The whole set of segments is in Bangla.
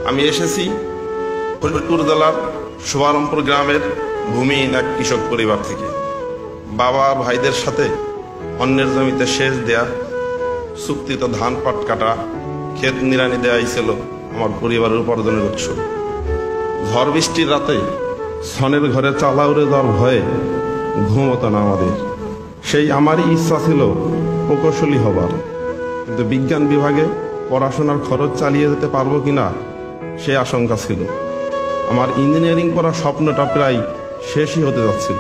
আমি এসেছি ফরিদপুর জেলার শুভারমপুর গ্রামের ভূমিহীন এক কৃষক পরিবার থেকে। বাবা ভাইদের সাথে অন্যের জমিতে সেচ দেয়া, চুক্তিত ধান পাট কাটা, ক্ষেত নিড়ানি দেওয়াই ছিল আমার পরিবারের উপার্জনের উৎস। ঝড় বৃষ্টির রাতে ছনের ঘরে চালা উড়ে যাওয়ার ভয়ে ঘুম হতো না আমাদের। সেই আমারই ইচ্ছা ছিল প্রকৌশলী হবার, কিন্তু বিজ্ঞান বিভাগে পড়াশোনার খরচ চালিয়ে যেতে পারবো কিনা সে আশঙ্কা ছিল। আমার ইঞ্জিনিয়ারিং পড়ার স্বপ্নটা প্রায় শেষই হতে যাচ্ছিল,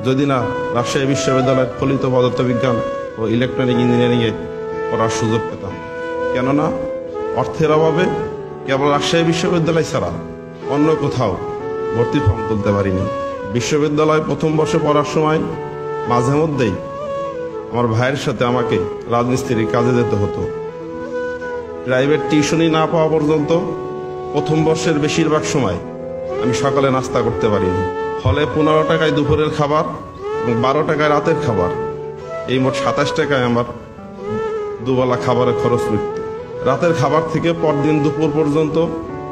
যদি না রাজশাহী বিশ্ববিদ্যালয়ের ফলিত পদার্থবিজ্ঞান ও ইলেকট্রনিক ইঞ্জিনিয়ারিংয়ে পড়ার সুযোগ পেতাম। কেননা অর্থের অভাবে কেবল রাজশাহী বিশ্ববিদ্যালয় ছাড়া অন্য কোথাও ভর্তি ফর্ম তুলতে পারিনি। বিশ্ববিদ্যালয় প্রথম বর্ষে পড়ার সময় মাঝে মধ্যেই আমার ভাইয়ের সাথে আমাকে রাজমিস্ত্রির কাজে যেতে হতো। প্রাইভেট টিউশনি না পাওয়া পর্যন্ত প্রথম বর্ষের বেশিরভাগ সময় আমি সকালে নাস্তা করতে পারিনি। ফলে 15 টাকায় দুপুরের খাবার এবং 12 টাকায় রাতের খাবার, এই মোট 27 টাকায় আমার দুবেলা খাবারের খরচ মিটত। রাতের খাবার থেকে পরদিন দুপুর পর্যন্ত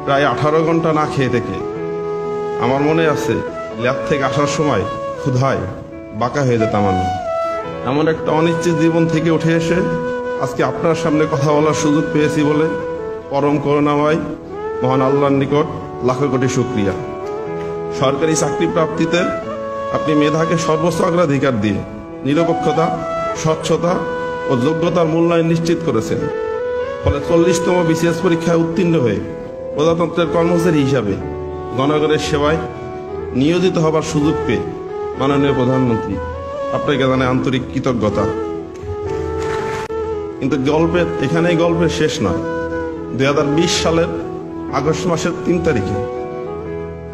প্রায় 18 ঘন্টা না খেয়ে থেকে আমার মনে আছে ল্যাব থেকে আসার সময় ক্ষুধায় বাঁকা হয়ে যেতাম আমি। এমন একটা অনিশ্চিত জীবন থেকে উঠে এসে আজকে আপনার সামনে কথা বলার সুযোগ পেয়েছি বলে পরম করুণাময় মহান আল্লাহর নিকট লাখো কোটি শুকরিয়া। সরকারি চাকরি প্রাপ্তিতে আপনি মেধাকে সর্বোচ্চ অগ্রাধিকার দিয়ে নিরপেক্ষতা, স্বচ্ছতা ও যোগ্যতার মূল্যায়ন নিশ্চিত করেছেন। ফলে 40তম বিসিএস পরীক্ষায় উত্তীর্ণ হয়ে প্রজাতন্ত্রের কর্মচারী হিসাবে জনগণের সেবায় নিয়োজিত হবার সুযোগ পেয়ে মাননীয় প্রধানমন্ত্রী আপনাকে জানাই আন্তরিক কৃতজ্ঞতা। কিন্তু এখানেই গল্পের শেষ নয়। 2020 সালের আগস্ট মাসের 3 তারিখে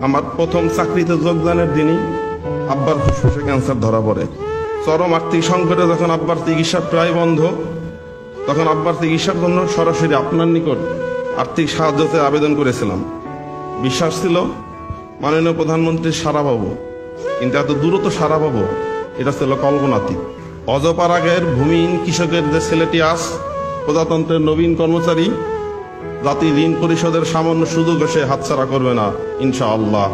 আমার প্রথম চাকরিতে যোগদানের দিনই আব্বার ফুসফুসে ক্যান্সার ধরা পড়ে। চরম আর্থিক সংকটে যখন আব্বার চিকিৎসা প্রায় বন্ধ, তখন আব্বার চিকিৎসার জন্য সরাসরি আপনার নিকট আর্থিক সাহায্যতে আবেদন করেছিলাম। বিশ্বাস ছিল মাননীয় প্রধানমন্ত্রীর সাড়া পাবো, কিন্তু এত দ্রুত সাড়া পাবো এটা ছিল কল্পনাতীত। অজপাড়াগের ভূমিহীন কৃষকের যে ছেলেটি আজ প্রজাতন্ত্রের নবীন কর্মচারী, জাতি ঋণ পরিশোধের সামান্য সুযোগ সে হাতছাড়া করবে না ইনশাআল্লাহ।